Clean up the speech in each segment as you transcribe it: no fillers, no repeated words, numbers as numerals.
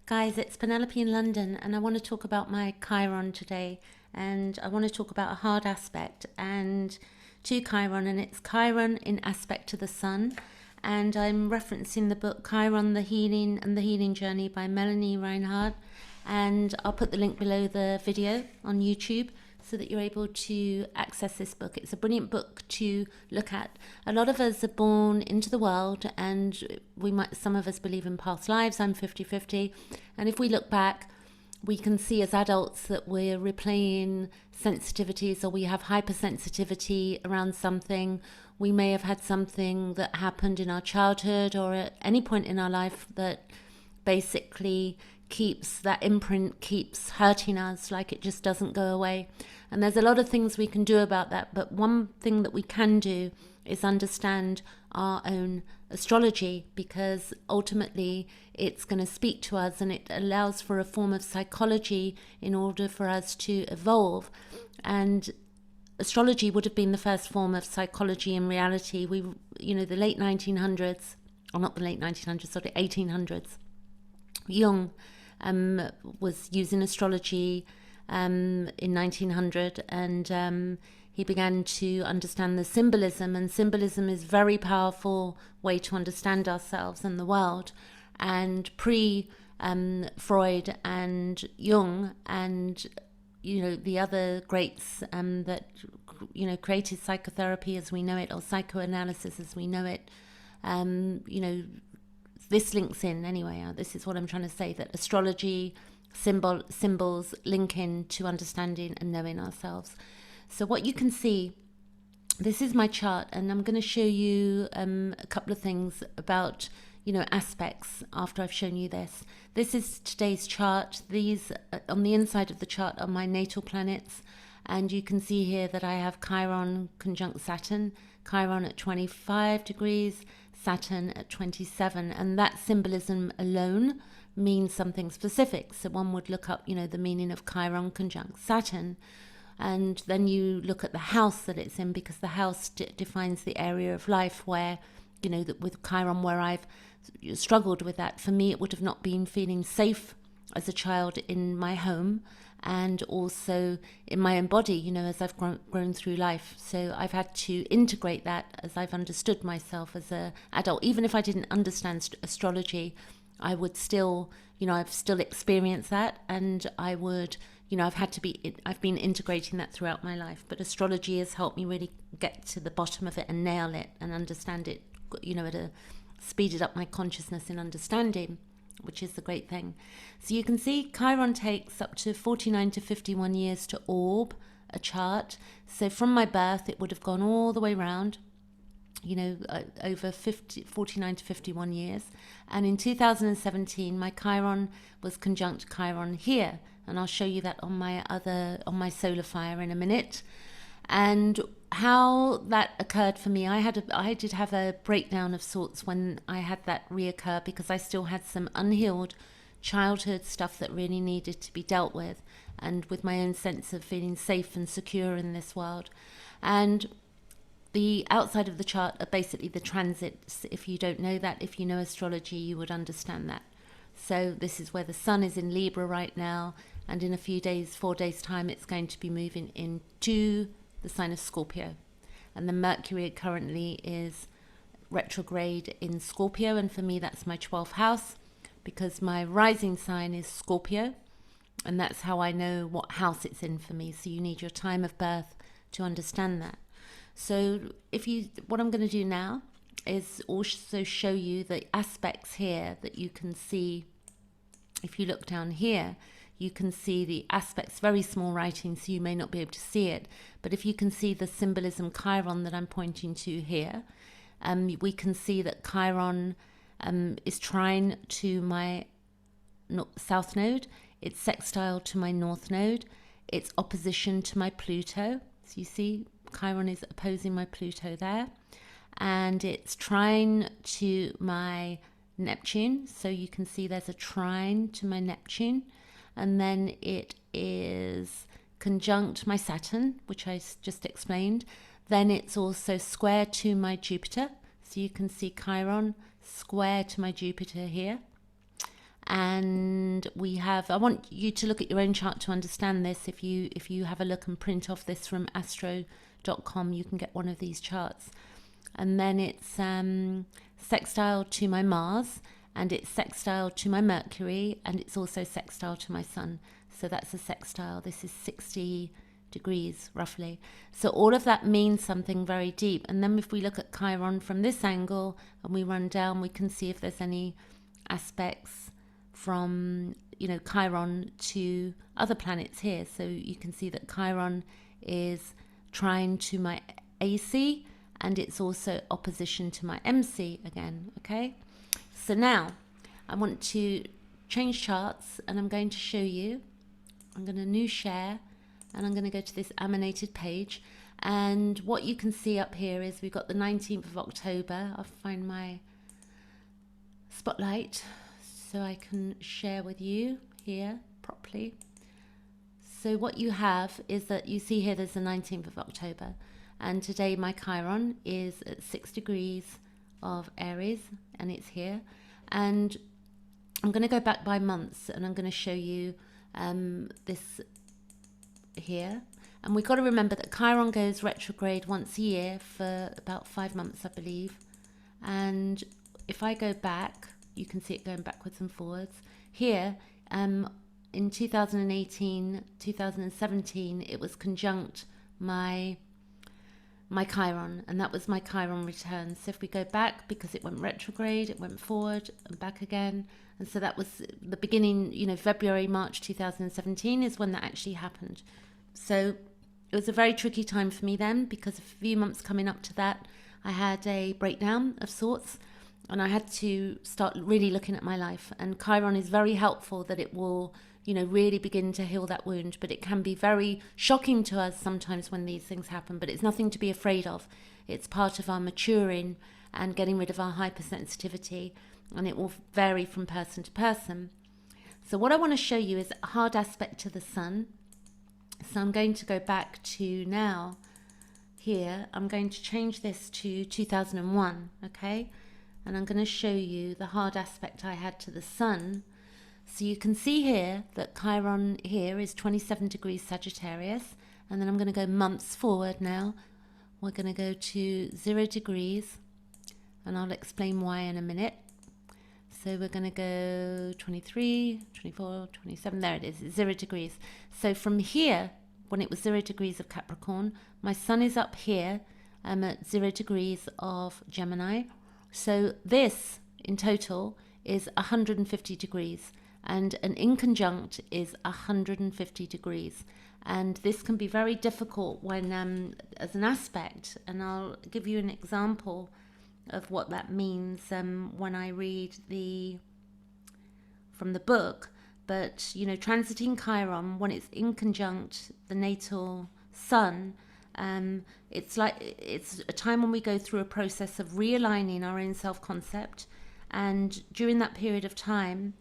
Guys, it's Penelope in London, and I want to talk about my Chiron today, and I want to talk about a hard aspect and to Chiron, and it's Chiron in aspect to the Sun, and I'm referencing the book Chiron, the Healing and the Healing Journey by Melanie Reinhardt, and I'll put the link below the video on YouTube so that you're able to access this book. It's a brilliant book to look at. A lot of us are born into the world, and some of us believe in past lives. I'm 50-50. And if we look back, we can see as adults that we're replaying sensitivities, or we have hypersensitivity around something. We may have had something that happened in our childhood or at any point in our life that basically that imprint keeps hurting us, like it just doesn't go away. And there's a lot of things we can do about that, but one thing that we can do is understand our own astrology, because ultimately it's going to speak to us, and it allows for a form of psychology in order for us to evolve. And astrology would have been the first form of psychology in reality. The late 1900s, or not the late 1900s, sorry, 1800s, Jung was using astrology in 1900, and he began to understand the symbolism, and symbolism is a very powerful way to understand ourselves and the world. And Freud and Jung and the other greats that created psychotherapy as we know it, or psychoanalysis as we know it, this links in anyway. This is what I'm trying to say, that astrology, symbols link in to understanding and knowing ourselves. So what you can see, this is my chart, and I'm going to show you a couple of things about aspects after I've shown you this. This is today's chart. These on the inside of the chart are my natal planets, and you can see here that I have Chiron conjunct Saturn, Chiron at 25 degrees, Saturn at 27, and that symbolism alone means something specific. So one would look up, the meaning of Chiron conjunct Saturn, and then you look at the house that it's in, because the house defines the area of life where, that with Chiron, where I've struggled with that. For me, it would have not been feeling safe as a child in my home, and also in my own body, as I've grown through life. So I've had to integrate that as I've understood myself as an adult. Even if I didn't understand astrology, I would still, I've still experienced that, and I would, I've been integrating that throughout my life. But astrology has helped me really get to the bottom of it and nail it and understand it, speeded up my consciousness in understanding, which is the great thing. So you can see Chiron takes up to 49 to 51 years to orb a chart. So from my birth, it would have gone all the way around, over 49 to 51 years. And in 2017, my Chiron was conjunct Chiron here. And I'll show you that on my solar fire in a minute. And how that occurred for me, I did have a breakdown of sorts when I had that reoccur, because I still had some unhealed childhood stuff that really needed to be dealt with, and with my own sense of feeling safe and secure in this world. And the outside of the chart are basically the transits. If you don't know that, if you know astrology, you would understand that. So this is where the sun is in Libra right now, and in a few days, 4 days time, it's going to be moving into the sign of Scorpio. And the Mercury currently is retrograde in Scorpio, and for me that's my 12th house, because my rising sign is Scorpio, and that's how I know what house it's in for me. So you need your time of birth to understand that. So what I'm going to do now is also show you the aspects here that you can see. If you look down here, you can see the aspects, very small writing, so you may not be able to see it. But if you can see the symbolism Chiron that I'm pointing to here, we can see that Chiron is trine to my south node, it's sextile to my north node, it's opposition to my Pluto. So you see Chiron is opposing my Pluto there, and it's trine to my Neptune. So you can see there's a trine to my Neptune. And then it is conjunct my Saturn, which I just explained. Then it's also square to my Jupiter. So you can see Chiron square to my Jupiter here. And and I want you to look at your own chart to understand this. If you have a look and print off this from astro.com, you can get one of these charts. And then it's sextile to my Mars, and it's sextile to my Mercury, and it's also sextile to my Sun. So that's a sextile. This is 60 degrees roughly. So all of that means something very deep. And then if we look at Chiron from this angle and we run down, we can see if there's any aspects from, Chiron to other planets here. So you can see that Chiron is trine to my AC, and it's also opposition to my MC again. Okay, so now I want to change charts, and I'm going to show you. I'm going to new share, and I'm going to go to this emanated page, and what you can see up here is we've got the 19th of October. I'll find my spotlight so I can share with you here properly. So what you have is that you see here there's the 19th of October, and today my Chiron is at 6 degrees of Aries, and it's here. And I'm going to go back by months, and I'm going to show you this here. And we've got to remember that Chiron goes retrograde once a year for about 5 months, I believe. And if I go back, you can see it going backwards and forwards. Here, in 2018, 2017, it was conjunct my Chiron, and that was my Chiron return. So if we go back, because it went retrograde, it went forward and back again. And so that was the beginning, February, March 2017 is when that actually happened. So it was a very tricky time for me then, because a few months coming up to that, I had a breakdown of sorts, and I had to start really looking at my life. And Chiron is very helpful, that it will, really begin to heal that wound. But it can be very shocking to us sometimes when these things happen, but it's nothing to be afraid of. It's part of our maturing and getting rid of our hypersensitivity, and it will vary from person to person. So what I want to show you is a hard aspect to the Sun. So I'm going to go back to now here. I'm going to change this to 2001, okay? And I'm going to show you the hard aspect I had to the Sun. So you can see here that Chiron here is 27 degrees Sagittarius, and then I'm going to go months forward now. We're going to go to 0 degrees, and I'll explain why in a minute. So we're going to go 23, 24, 27, there it is, 0 degrees. So from here, when it was 0 degrees of Capricorn, my Sun is up here at 0 degrees of Gemini. So this in total is 150 degrees, and an inconjunct is 150 degrees. And this can be very difficult when as an aspect, and I'll give you an example of what that means when I read from the book. But transiting Chiron, when it's inconjunct the natal Sun, it's a time when we go through a process of realigning our own self-concept, and during that period of time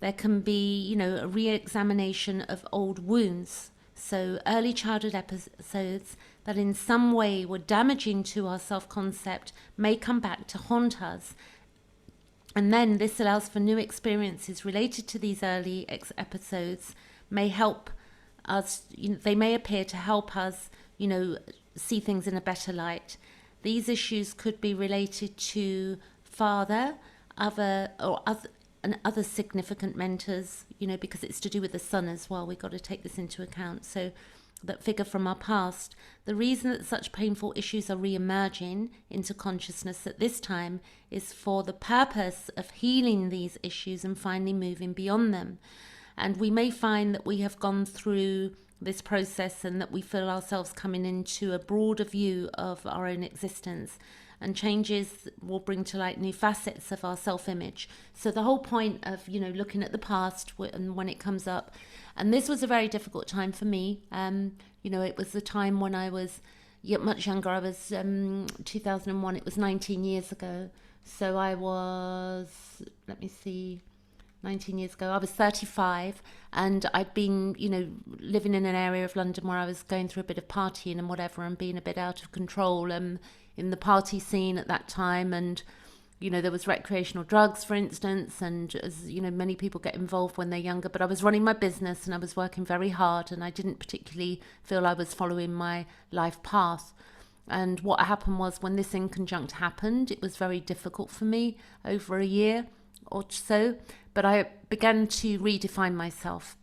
there can be a re-examination of old wounds. So early childhood episodes that in some way were damaging to our self-concept may come back to haunt us. And then this allows for new experiences related to these early episodes, may help us, they may appear to help us, see things in a better light. These issues could be related to father, other significant mentors, because it's to do with the Sun as well. We've got to take this into account. So that figure from our past. The reason that such painful issues are re-emerging into consciousness at this time is for the purpose of healing these issues and finally moving beyond them. And we may find that we have gone through this process and that we feel ourselves coming into a broader view of our own existence, and changes will bring to light new facets of our self-image. So the whole point of, looking at the past and when it comes up, and this was a very difficult time for me. It was the time when I was much younger. I was 2001, it was 19 years ago. So I was, 19 years ago, I was 35, and I'd been, living in an area of London where I was going through a bit of partying and whatever, and being a bit out of control in the party scene at that time. And, there was recreational drugs, for instance, and as many people get involved when they're younger, but I was running my business and I was working very hard, and I didn't particularly feel I was following my life path. And what happened was, when this inconjunct happened, it was very difficult for me over a year or so, but I began to redefine myself.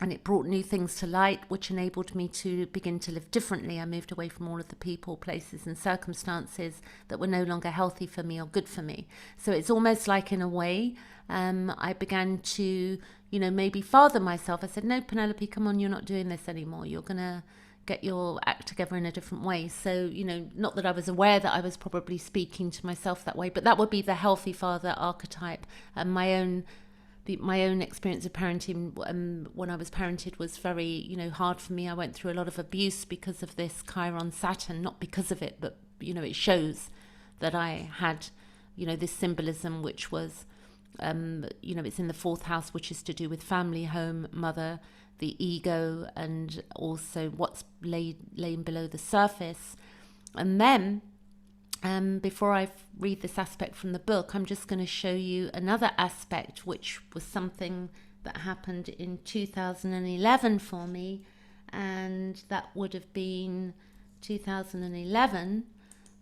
And it brought new things to light, which enabled me to begin to live differently. I moved away from all of the people, places, and circumstances that were no longer healthy for me or good for me. So it's almost like, in a way, I began to, maybe father myself. I said, no, Penelope, come on, you're not doing this anymore. You're going to get your act together in a different way. So, not that I was aware that I was probably speaking to myself that way, but that would be the healthy father archetype. And my own experience of parenting, when I was parented, was very, hard for me. I went through a lot of abuse because of this Chiron Saturn, not because of it, but, it shows that I had, this symbolism, which was, it's in the fourth house, which is to do with family, home, mother, the ego, and also what's laying below the surface. And then, before I read this aspect from the book, I'm just going to show you another aspect, which was something that happened in 2011 for me, and that would have been 2011.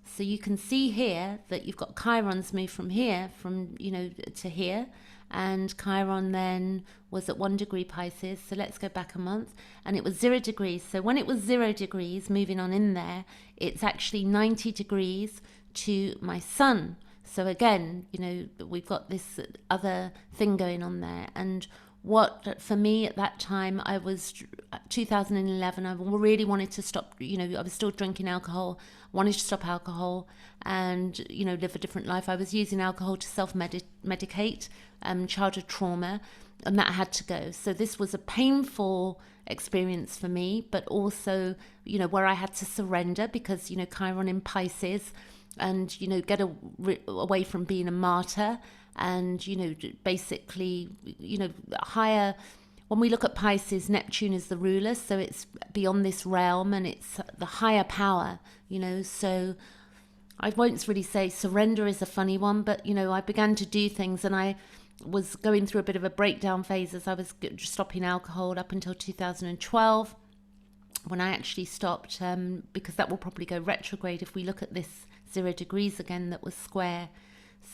So you can see here that you've got Chiron's move from here, to here, and Chiron then was at 1 degree Pisces. So let's go back a month, and it was 0 degrees. So when it was 0 degrees, moving on in there, it's actually 90 degrees to my sun. So again, we've got this other thing going on there. And what, for me at that time, 2011, I really wanted to stop, I was still drinking alcohol, wanted to stop alcohol and, live a different life. I was using alcohol to self-medicate childhood trauma, and that had to go. So this was a painful experience for me, but also, where I had to surrender because, Chiron in Pisces, and, get away from being a martyr. And, basically, higher, when we look at Pisces, Neptune is the ruler, so it's beyond this realm, and it's the higher power, so I won't really say surrender is a funny one, but, I began to do things, and I was going through a bit of a breakdown phase as I was stopping alcohol up until 2012, when I actually stopped, because that will probably go retrograde if we look at this 0 degrees again that was square.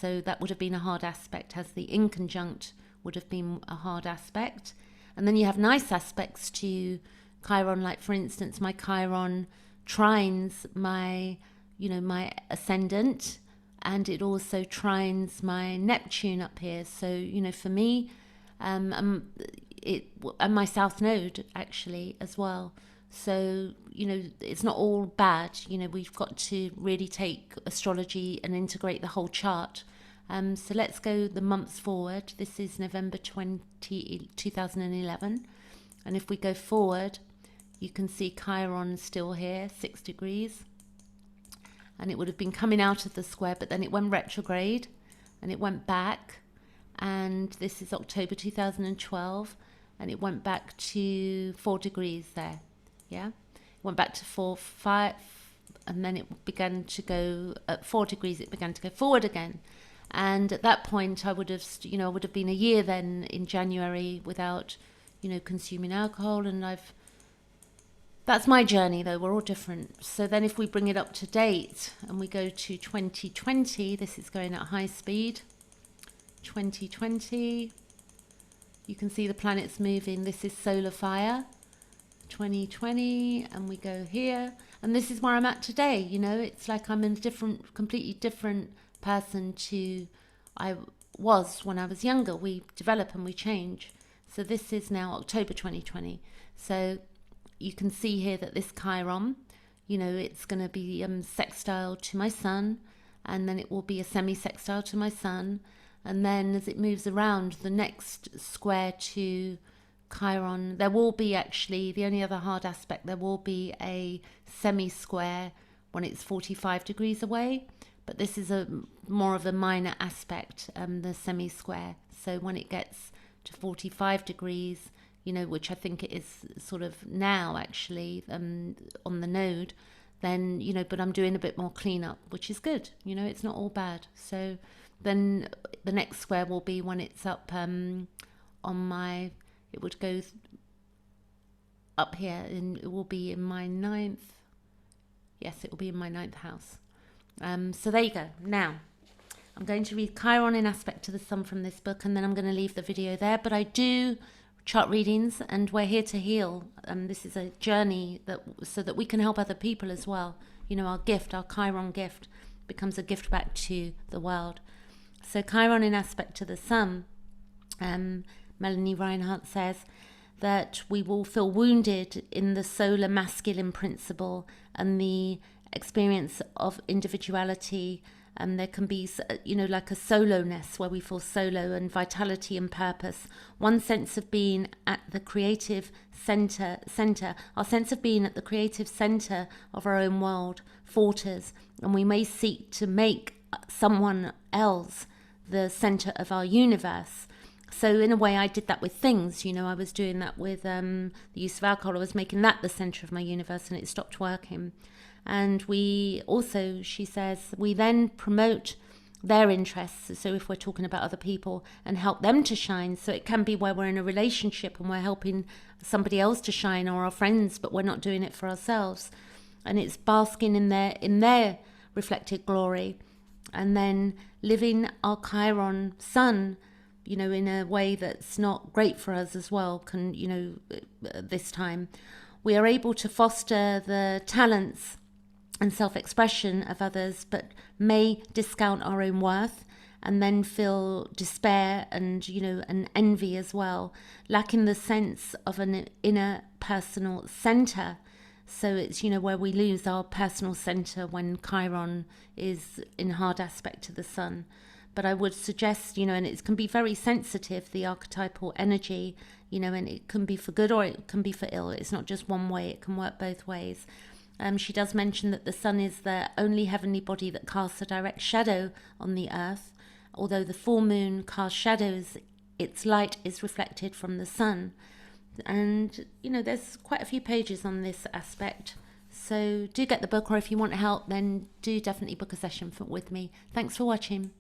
So that would have been a hard aspect, as the inconjunct would have been a hard aspect. And then you have nice aspects to Chiron, like, for instance, my Chiron trines my, my ascendant, and it also trines my Neptune up here. So, for me, and my South Node actually as well. So, it's not all bad. We've got to really take astrology and integrate the whole chart. So let's go the months forward. This is November 2011. And if we go forward, you can see Chiron still here, 6 degrees. And it would have been coming out of the square, but then it went retrograde and it went back. And this is October 2012. And it went back to 4 degrees there. Yeah, went back to 4, 5, and then it began to go at 4 degrees. It began to go forward again, and at that point, I would have, I would have been a year then in January without, consuming alcohol, and that's my journey though. We're all different. So then, if we bring it up to date and we go to 2020, this is going at high speed. 2020, you can see the planets moving. This is solar fire. 2020, and we go here, and this is where I'm at today. It's like I'm in a completely different person to I was when I was younger. We develop and we change. So this is now October 2020. So you can see here that this Chiron, it's going to be sextile to my sun, and then it will be a semi-sextile to my sun, and then as it moves around, the next square to Chiron, there will be actually, the only other hard aspect, there will be a semi-square when it's 45 degrees away, but this is more of a minor aspect, the semi-square. So when it gets to 45 degrees, which I think it is sort of now actually on the node, then, but I'm doing a bit more cleanup, which is good. It's not all bad. So then the next square will be when it's up on my, it would go up here, and it will be in my 9th. Yes, it will be in my 9th house. So there you go. Now, I'm going to read Chiron in aspect to the sun from this book, and then I'm going to leave the video there. But I do chart readings, and we're here to heal. This is a journey so that we can help other people as well. You know, our gift, our Chiron gift, becomes a gift back to the world. So Chiron in aspect to the sun, Melanie Reinhardt says that we will feel wounded in the solar masculine principle and the experience of individuality. There can be, you know, like a solo-ness where we feel solo, and vitality and purpose. One sense of being at the creative center, our sense of being at the creative center of our own world falters, and we may seek to make someone else the center of our universe. So in a way, I did that with things. You know, I was doing that with the use of alcohol. I was making that the center of my universe, and it stopped working. And we also, she says, we then promote their interests. So if we're talking about other people, and help them to shine. So it can be where we're in a relationship and we're helping somebody else to shine, or our friends, but we're not doing it for ourselves. And it's basking in their reflected glory, and then living our Chiron sun, you know, in a way that's not great for us as well. Can, you know, this time we are able to foster the talents and self-expression of others, but may discount our own worth, and then feel despair and, you know, an envy as well, lacking the sense of an inner personal center. So it's, you know, where we lose our personal center when Chiron is in hard aspect to the sun. But I would suggest, you know, and it can be very sensitive, the archetypal energy, you know, and it can be for good or it can be for ill. It's not just one way, it can work both ways. She does mention that the sun is the only heavenly body that casts a direct shadow on the earth. Although the full moon casts shadows, its light is reflected from the sun. And, you know, there's quite a few pages on this aspect. So do get the book, or if you want help, then do definitely book a session with me. Thanks for watching.